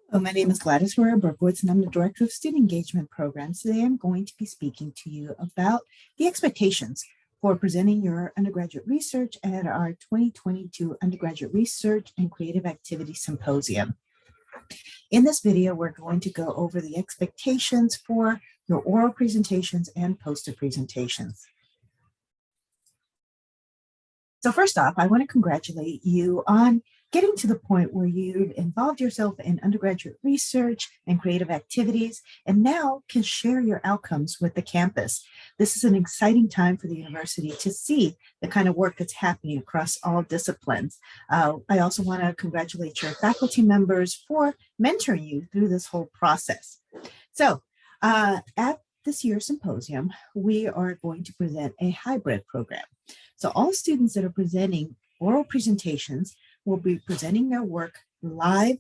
Hello, my name is Gladys Royer Berkowitz, and I'm the Director of Student Engagement Programs. Today, I'm going to be speaking to you about the expectations for presenting your undergraduate research at our 2022 Undergraduate Research and Creative Activity Symposium. In this video, we're going to go over the expectations for your oral presentations and poster presentations. So first off, I want to congratulate you on getting to the point where you've involved yourself in undergraduate research and creative activities, and now can share your outcomes with the campus. This is an exciting time for the university to see the kind of work that's happening across all disciplines. I also want to congratulate your faculty members for mentoring you through this whole process. So at this year's symposium, we are going to present a hybrid program. So all students that are presenting oral presentations will be presenting their work live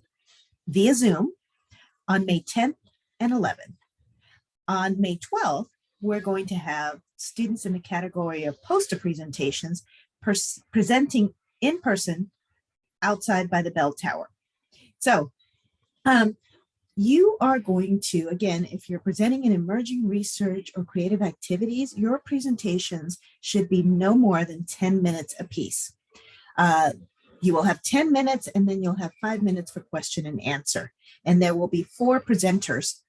via Zoom on May 10th and 11th. On May 12th, we're going to have students in the category of poster presentations presenting in person outside by the bell tower. So you are going to, again, if you're presenting in emerging research or creative activities, your presentations should be no more than 10 minutes apiece. You will have 10 minutes and then you'll have 5 minutes for question and answer. And there will be 4 presenters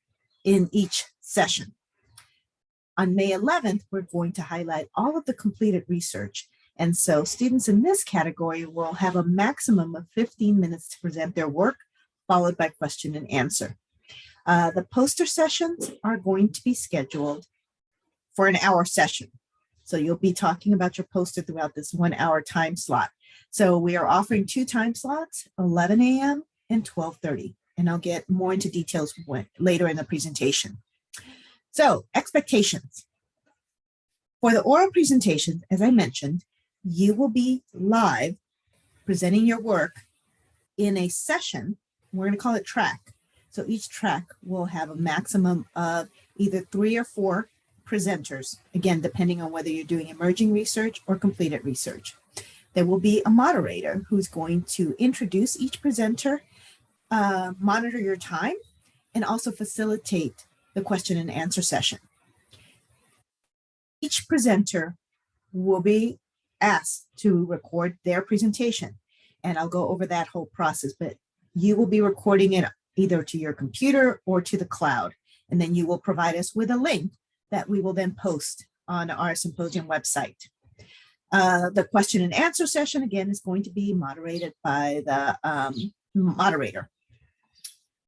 in each session. On May 11th, we're going to highlight all of the completed research. And so students in this category will have a maximum of 15 minutes to present their work, followed by question and answer. The poster sessions are going to be scheduled for an hour session. So you'll be talking about your poster throughout this 1 hour time slot. So we are offering 2 time slots, 11 a.m. and 12:30. And I'll get more into details later in the presentation. So expectations. For the oral presentations, as I mentioned, you will be live presenting your work in a session. We're going to call it track. So each track will have a maximum of either 3 or 4 presenters, again, depending on whether you're doing emerging research or completed research. There will be a moderator who's going to introduce each presenter, monitor your time, and also facilitate the question and answer session. Each presenter will be asked to record their presentation, and I'll go over that whole process, but you will be recording it either to your computer or to the cloud, and then you will provide us with a link that we will then post on our symposium website. The question and answer session, again, is going to be moderated by the moderator.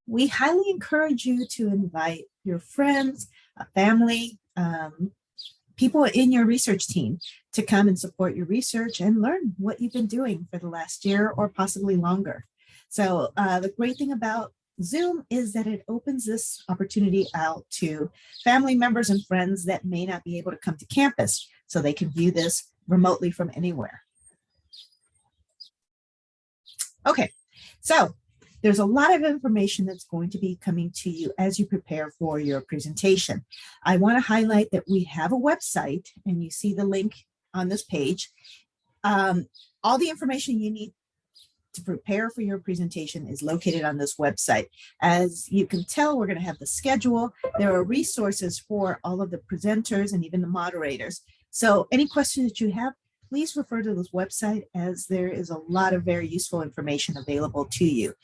We highly encourage you to invite your friends, family, people in your research team to come and support your research and learn what you've been doing for the last year or possibly longer. So the great thing about Zoom is that it opens this opportunity out to family members and friends that may not be able to come to campus, so they can view this remotely from anywhere. Okay, so there's a lot of information that's going to be coming to you as you prepare for your presentation. I want to highlight that we have a website, and you see the link on this page. All the information you need to prepare for your presentation is located on this website. As you can tell, we're going to have the schedule. There are resources for all of the presenters and even the moderators. So any questions that you have, please refer to this website, as there is a lot of very useful information available to you.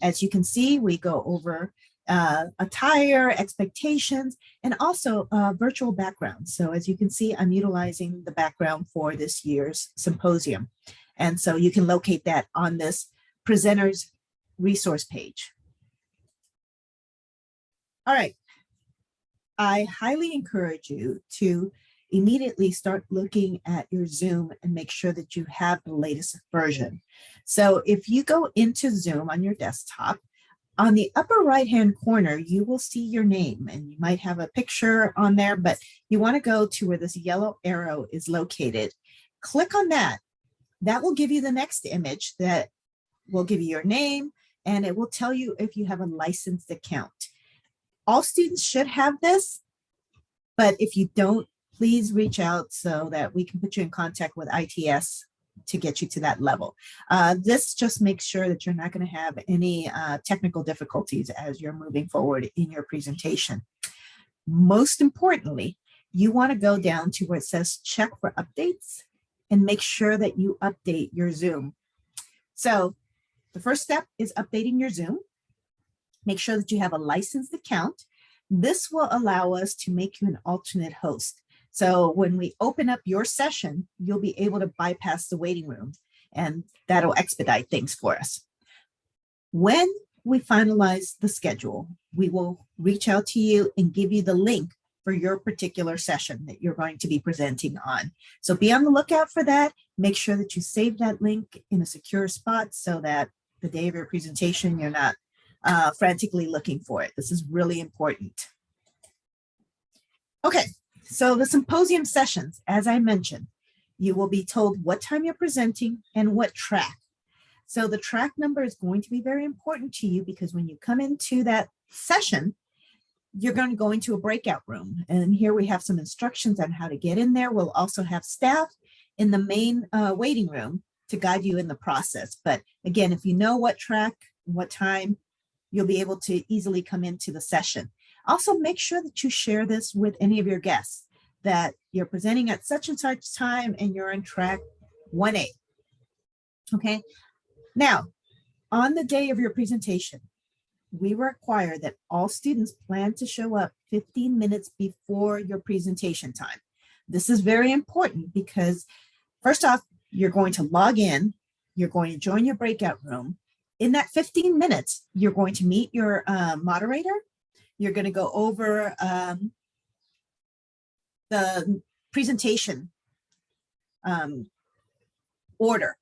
As you can see, we go over attire, expectations, and also virtual backgrounds. So as you can see, I'm utilizing the background for this year's symposium. And so you can locate that on this presenter's resource page. All right. I highly encourage you to immediately start looking at your Zoom and make sure that you have the latest version. So if you go into Zoom on your desktop, on the upper right-hand corner, you will see your name, and you might have a picture on there, but you want to go to where this yellow arrow is located. Click on that. That will give you the next image that will give you your name, and it will tell you if you have a licensed account. All students should have this, but if you don't, please reach out so that we can put you in contact with ITS to get you to that level. This just makes sure that you're not going to have any technical difficulties as you're moving forward in your presentation. Most importantly, you want to go down to where it says check for updates and make sure that you update your Zoom. So the first step is updating your Zoom. Make sure that you have a licensed account. This will allow us to make you an alternate host. So when we open up your session, you'll be able to bypass the waiting room, and that'll expedite things for us. When we finalize the schedule, we will reach out to you and give you the link for your particular session that you're going to be presenting on. So be on the lookout for that. Make sure that you save that link in a secure spot so that the day of your presentation, you're not frantically looking for it. This is really important. Okay, so the symposium sessions, as I mentioned, you will be told what time you're presenting and what track. So the track number is going to be very important to you because when you come into that session, you're going to go into a breakout room. And here we have some instructions on how to get in there. We'll also have staff in the main waiting room to guide you in the process. But again, if you know what track, what time, you'll be able to easily come into the session. Also, make sure that you share this with any of your guests, that you're presenting at such and such time and you're on track 1A. Okay. Now, on the day of your presentation, we require that all students plan to show up 15 minutes before your presentation time. This is very important because first off, you're going to log in, you're going to join your breakout room. In that 15 minutes, you're going to meet your moderator. You're going to go over the presentation order.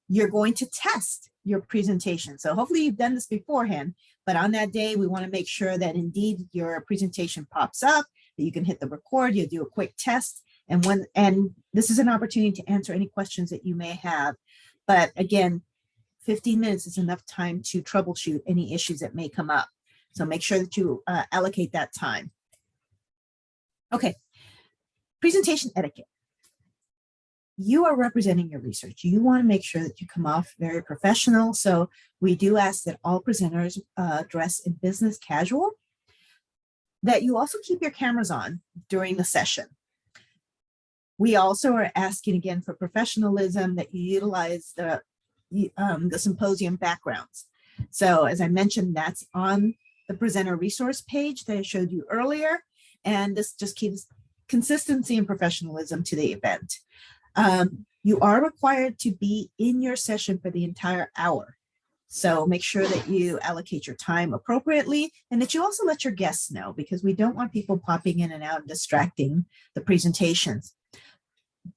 You're going to test your presentation. So hopefully you've done this beforehand, but on that day, we want to make sure that indeed your presentation pops up, that you can hit the record, you do a quick test. And this is an opportunity to answer any questions that you may have. But again, 15 minutes is enough time to troubleshoot any issues that may come up. So make sure that you allocate that time. Okay, presentation etiquette. You are representing your research. You want to make sure that you come off very professional. So we do ask that all presenters dress in business casual, that you also keep your cameras on during the session. We also are asking again for professionalism, that you utilize the symposium backgrounds. So as I mentioned, that's on the presenter resource page that I showed you earlier. And this just keeps consistency and professionalism to the event. You are required to be in your session for the entire hour. So make sure that you allocate your time appropriately and that you also let your guests know, because we don't want people popping in and out and distracting the presentations.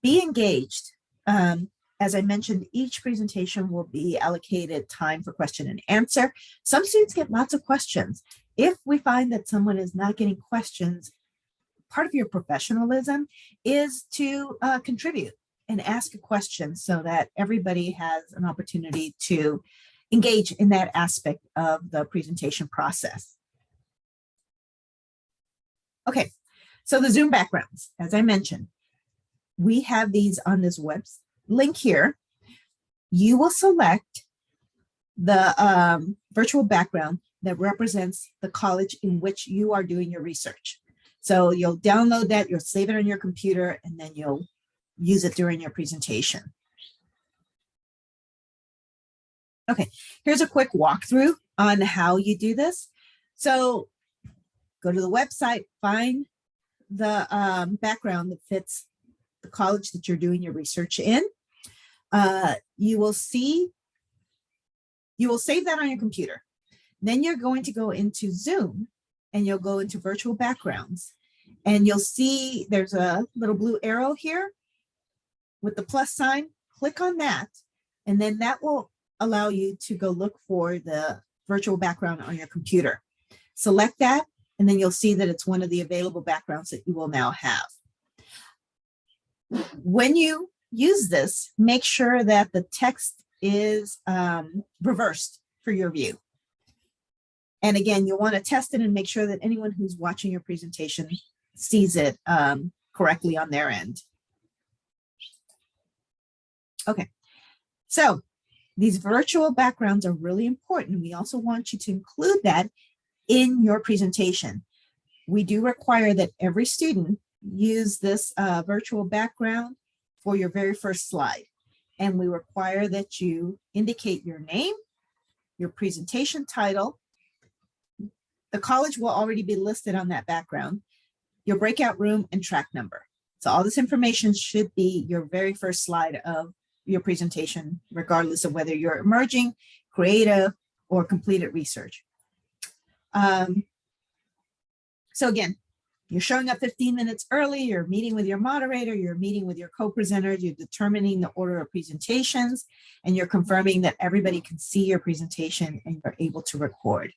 Be engaged. As I mentioned, each presentation will be allocated time for question and answer. Some students get lots of questions. If we find that someone is not getting questions, part of your professionalism is to contribute and ask a question so that everybody has an opportunity to engage in that aspect of the presentation process. Okay, so the Zoom backgrounds, as I mentioned, we have these on this web link here. You will select the virtual background that represents the college in which you are doing your research. So you'll download that, you'll save it on your computer, and then you'll use it during your presentation. Okay, here's a quick walkthrough on how you do this. So go to the website, find the background that fits the college that you're doing your research in. You will save that on your computer. Then you're going to go into Zoom and you'll go into virtual backgrounds, and you'll see there's a little blue arrow here with the plus sign. Click on that, and then that will allow you to go look for the virtual background on your computer. Select that, and then you'll see that it's one of the available backgrounds that you will now have. When you use this, make sure that the text is reversed for your view. And again, you'll want to test it and make sure that anyone who's watching your presentation sees it correctly on their end. Okay, so these virtual backgrounds are really important. We also want you to include that in your presentation. We do require that every student use this virtual background for your very first slide. And we require that you indicate your name, your presentation title. The college will already be listed on that background, your breakout room, and track number. So all this information should be your very first slide of your presentation, regardless of whether you're emerging, creative, or completed research. So again, you're showing up 15 minutes early, you're meeting with your moderator, you're meeting with your co-presenters, you're determining the order of presentations, and you're confirming that everybody can see your presentation and you're able to record.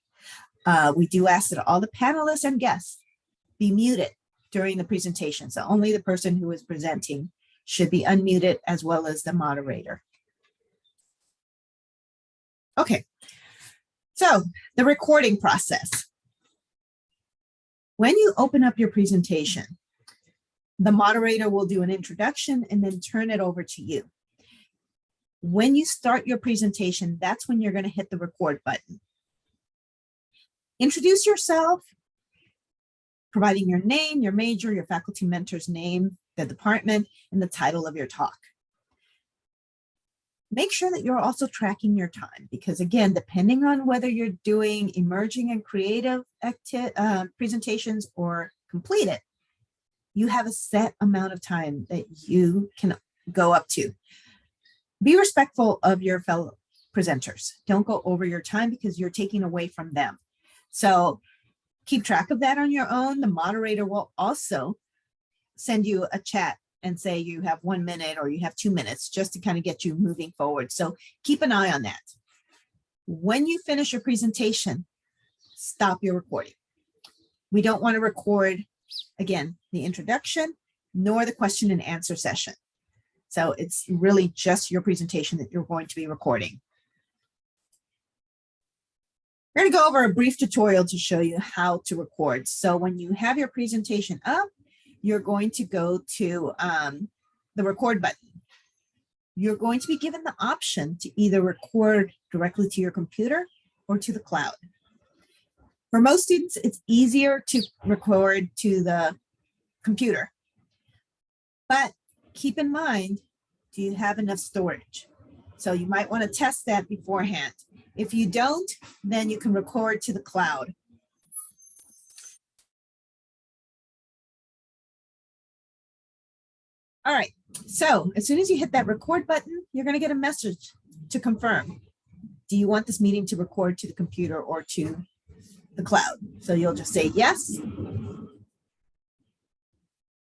We do ask that all the panelists and guests be muted during the presentation. So only the person who is presenting should be unmuted, as well as the moderator. Okay, so the recording process. When you open up your presentation, the moderator will do an introduction and then turn it over to you. When you start your presentation, that's when you're going to hit the record button. Introduce yourself, providing your name, your major, your faculty mentor's name, the department, and the title of your talk. Make sure that you're also tracking your time, because again, depending on whether you're doing emerging and creative presentations or completed, you have a set amount of time that you can go up to. Be respectful of your fellow presenters. Don't go over your time because you're taking away from them. So keep track of that on your own. The moderator will also send you a chat and say you have 1 minute or you have 2 minutes, just to kind of get you moving forward. So keep an eye on that. When you finish your presentation, stop your recording. We don't want to record, again, the introduction nor the question and answer session. So it's really just your presentation that you're going to be recording. We're going to go over a brief tutorial to show you how to record. So when you have your presentation up, you're going to go to the record button. You're going to be given the option to either record directly to your computer or to the cloud. For most students, it's easier to record to the computer. But keep in mind, do you have enough storage? So you might want to test that beforehand. If you don't, then you can record to the cloud. All right, so as soon as you hit that record button, you're going to get a message to confirm. Do you want this meeting to record to the computer or to the cloud? So you'll just say yes.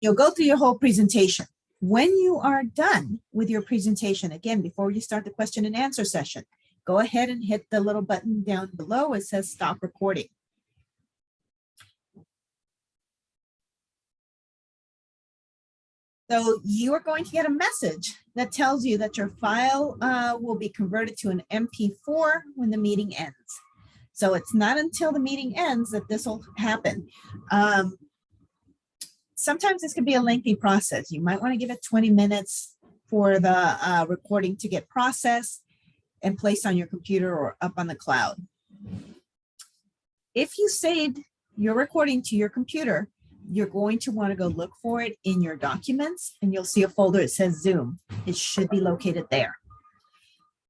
You'll go through your whole presentation. When you are done with your presentation, again, before you start the question and answer session, go ahead and hit the little button down below. It says stop recording. So you are going to get a message that tells you that your file will be converted to an MP4 when the meeting ends. So it's not until the meeting ends that this will happen. Sometimes this can be a lengthy process. You might want to give it 20 minutes for the recording to get processed and placed on your computer or up on the cloud. If you saved your recording to your computer, you're going to want to go look for it in your documents, and you'll see a folder that says Zoom. It should be located there.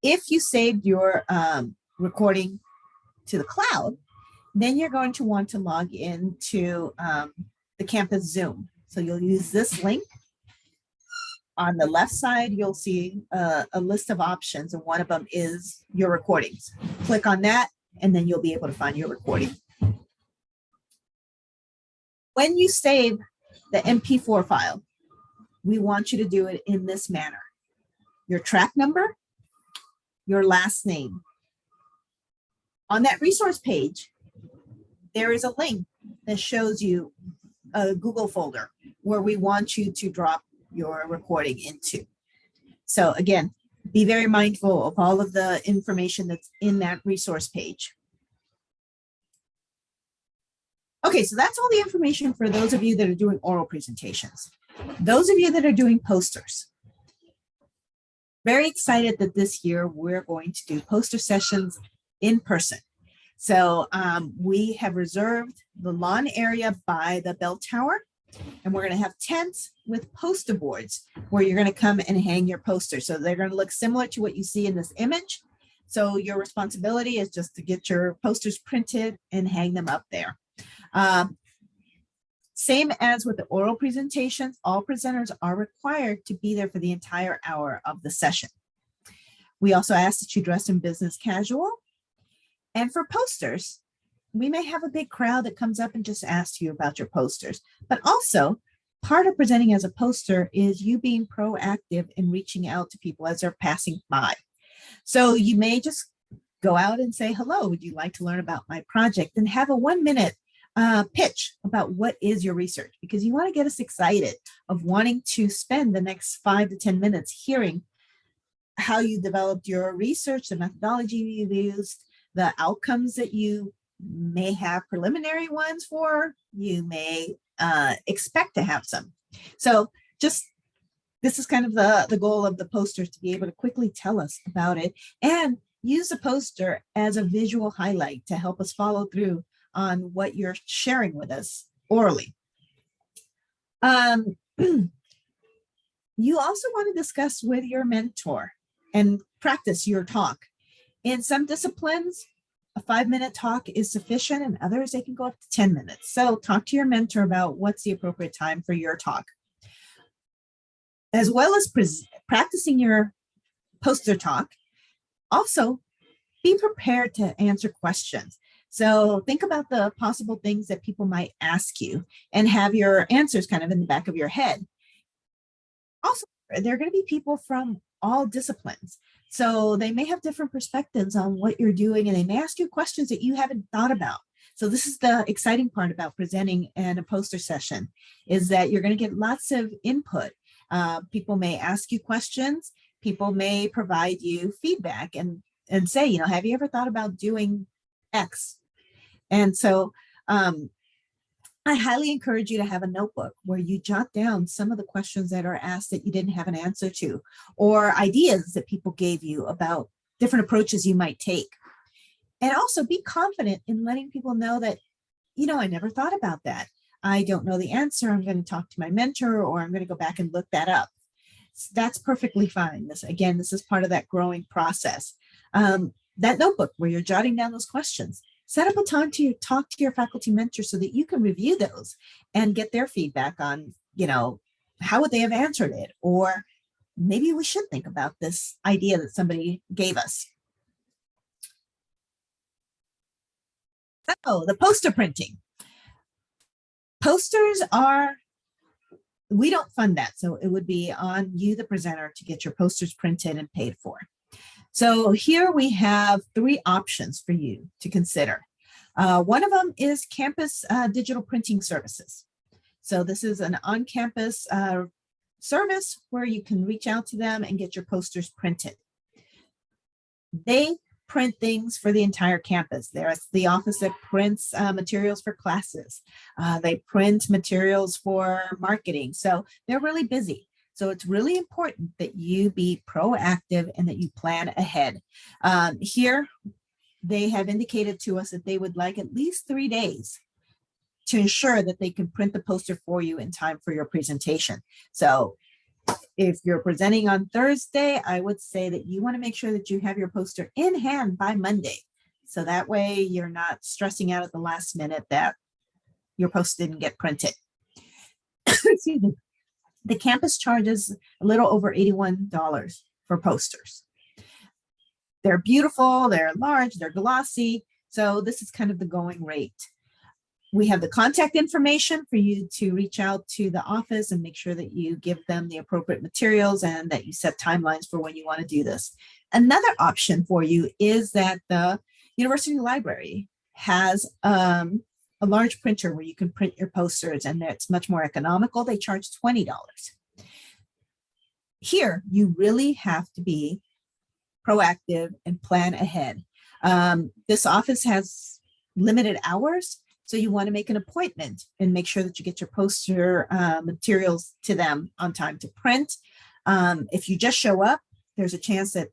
If you saved your recording to the cloud, then you're going to want to log into the campus Zoom. So you'll use this link. On the left side, you'll see a list of options, and one of them is your recordings. Click on that, and then you'll be able to find your recording. When you save the MP4 file, we want you to do it in this manner. Your track number, your last name. On that resource page, there is a link that shows you a Google folder where we want you to drop your recording into. So again, be very mindful of all of the information that's in that resource page. Okay, so that's all the information for those of you that are doing oral presentations. Those of you that are doing posters, Very excited that this year we're going to do poster sessions in person. So we have reserved the lawn area by the bell tower, and we're going to have tents with poster boards where you're going to come and hang your posters. So they're going to look similar to what you see in this image. So your responsibility is just to get your posters printed and hang them up there. Same as with the oral presentations, all presenters are required to be there for the entire hour of the session. We also ask that you dress in business casual. And for posters, we may have a big crowd that comes up and just asks you about your posters. But also, part of presenting as a poster is you being proactive in reaching out to people as they're passing by. So you may just go out and say, hello, would you like to learn about my project? And have a 1-minute pitch about what is your research, because you want to get us excited of wanting to spend the next 5 to 10 minutes hearing how you developed your research, the methodology you used, the outcomes that you may have preliminary ones for, you may expect to have some. So just, this is kind of the goal of the posters, to be able to quickly tell us about it and use the poster as a visual highlight to help us follow through on what you're sharing with us orally. You also want to discuss with your mentor and practice your talk. In some disciplines, a 5-minute talk is sufficient, and others, they can go up to 10 minutes. So talk to your mentor about what's the appropriate time for your talk. As well as practicing your poster talk, also be prepared to answer questions. So think about the possible things that people might ask you and have your answers kind of in the back of your head. Also, there are going to be people from all disciplines. So they may have different perspectives on what you're doing, and they may ask you questions that you haven't thought about. So this is the exciting part about presenting in a poster session, is that you're going to get lots of input. People may ask you questions. People may provide you feedback and say, you know, have you ever thought about doing X? And so I highly encourage you to have a notebook where you jot down some of the questions that are asked that you didn't have an answer to, or ideas that people gave you about different approaches you might take. And also be confident in letting people know that, you know, I never thought about that. I don't know the answer. I'm going to talk to my mentor, or I'm going to go back and look that up. So that's perfectly fine. This is part of that growing process. That notebook where you're jotting down those questions, set up a time to talk to your faculty mentor so that you can review those and get their feedback on, you know, how would they have answered it? Or maybe we should think about this idea that somebody gave us. So the poster printing. Posters we don't fund that. So it would be on you, the presenter, to get your posters printed and paid for. So here we have 3 options for you to consider. One of them is campus digital printing services. So this is an on-campus service where you can reach out to them and get your posters printed. They print things for the entire campus. There's the office that prints materials for classes. They print materials for marketing. So they're really busy. So it's really important that you be proactive and that you plan ahead. Here, they have indicated to us that they would like at least 3 days to ensure that they can print the poster for you in time for your presentation. So if you're presenting on Thursday, I would say that you want to make sure that you have your poster in hand by Monday. So that way you're not stressing out at the last minute that your poster didn't get printed. Excuse me. The campus charges a little over $81 for posters. They're beautiful, they're large, they're glossy. So this is kind of the going rate. We have the contact information for you to reach out to the office and make sure that you give them the appropriate materials and that you set timelines for when you want to do this. Another option for you is that the university library has a large printer where you can print your posters, and it's much more economical. They charge $20. Here, you really have to be proactive and plan ahead. This office has limited hours, so you want to make an appointment and make sure that you get your poster materials to them on time to print. If you just show up, there's a chance that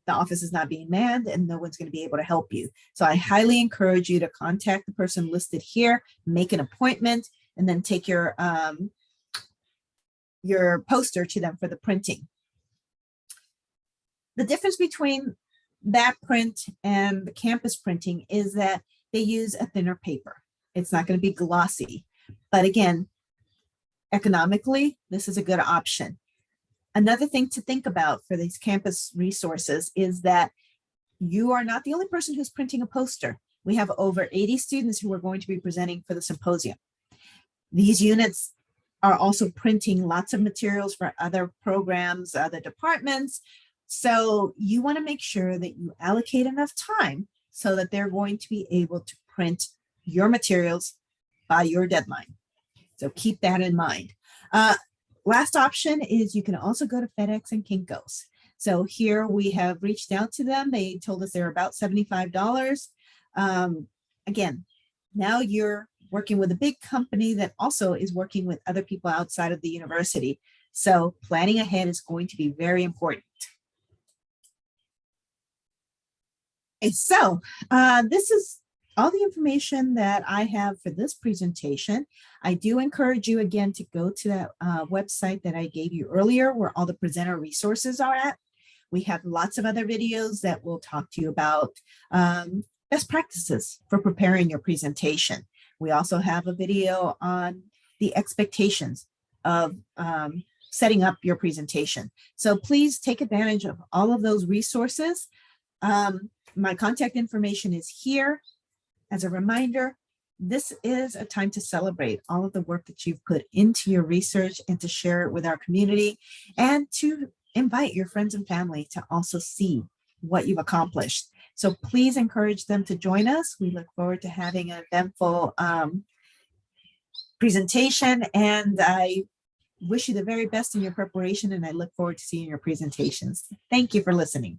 the office is not being manned and no one's going to be able to help you. So I highly encourage you to contact the person listed here, make an appointment, and then take your poster to them for the printing. The difference between that print and the campus printing is that they use a thinner paper. It's not going to be glossy, but again, economically, this is a good option. Another thing to think about for these campus resources is that you are not the only person who's printing a poster. We have over 80 students who are going to be presenting for the symposium. These units are also printing lots of materials for other programs, other departments. So you want to make sure that you allocate enough time so that they're going to be able to print your materials by your deadline. So keep that in mind. Last option is you can also go to FedEx and Kinko's. So here we have reached out to them. They told us they're about $75. Again, now you're working with a big company that also is working with other people outside of the university. So planning ahead is going to be very important. And so this is all the information that I have for this presentation. I do encourage you again to go to that website that I gave you earlier where all the presenter resources are at. We have lots of other videos that will talk to you about best practices for preparing your presentation. We also have a video on the expectations of setting up your presentation. So please take advantage of all of those resources. My contact information is here. As a reminder, this is a time to celebrate all of the work that you've put into your research and to share it with our community and to invite your friends and family to also see what you've accomplished. So please encourage them to join us. We look forward to having an eventful presentation, and I wish you the very best in your preparation, and I look forward to seeing your presentations. Thank you for listening.